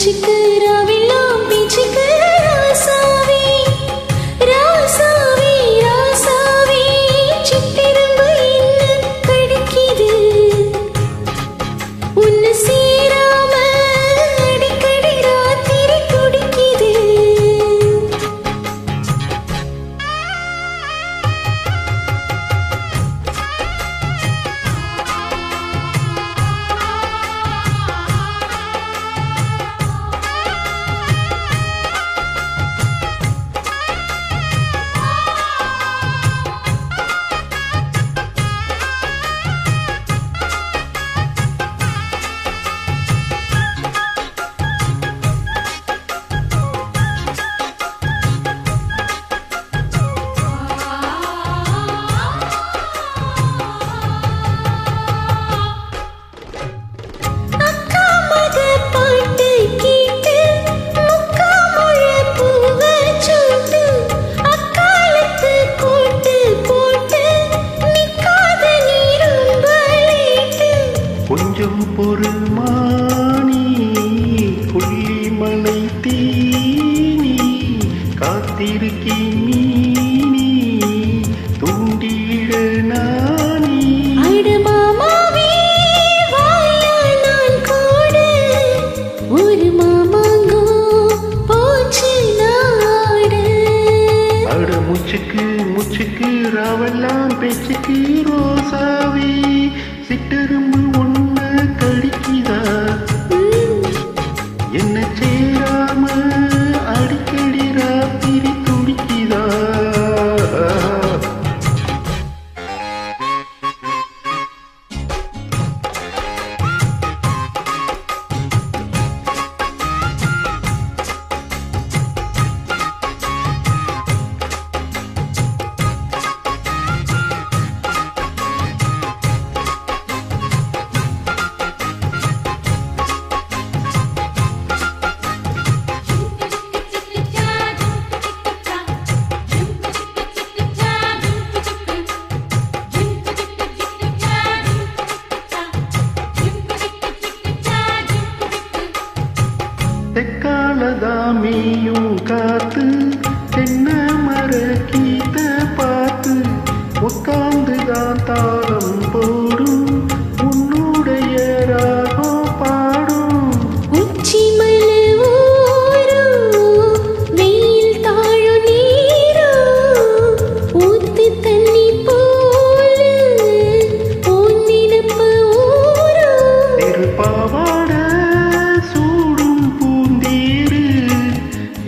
மூச்சுக்கு ராவெல்லாம் பேச்சுக்கு ராசாவே ராசாவே ராசாவே சிட்டிரும்பு என்ன கடிக்குது உன்னை சேராம அடிக்கடி ராத்திரி துடிக்குது கொஞ்சம் பொறுமானி புள்ளிமலை தீனி காத்திருக்கி மீனி தூண்டிட நானி மாமாவே வாயா நான் கூட ஒரு மாமாங்கோ போச்சு நாடு அட முச்சுக்கு முச்சுக்கு ராவெல்லாம் பேச்சுக்கு ரோசாவி சிட்டெரும்பு ஒன்ன கடிக்குதா என்ன சேராம அடிக்கடி ராத்திரி துடிக்குதா தெக்காலதாமியும் காத்து தென்ன மர கீத்த பார்த்து உட்கார்ந்துதான் தாளம் போடும் உன்னுடைய ராகம் பாடும் உச்சி மலை ஊரும் வெயில் தாழும் நீரும் ஊத்து தண்ணி போல உன் நினப்பு ஊரும் திருப்பாவாட சூடும் பூந்தீரு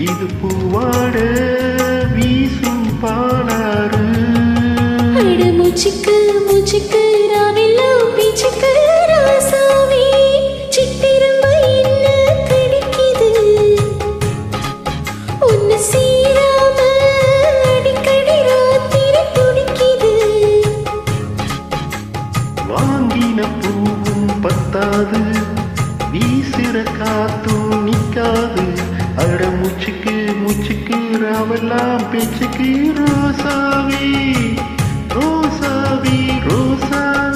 இது பூவாட வீசும் பாலாறு அட மூச்சுக்கு மூச்சுக்கு ராவெல்லாம் பேச்சுக்கு ராசாவே சிட்டிரும்பு என்ன கடிக்குது உன்னை சேராம அடிக்கடி ராத்திரி துடிக்குது வாங்கின பூவும் பத்தாது வீசுற காத்தும் நிக்காது அட முச்சுக்கு முச்சுக்கு ராவெல்லாம் பேச்சுக்கு ரோசாவி ரோசாவி ரோசாவி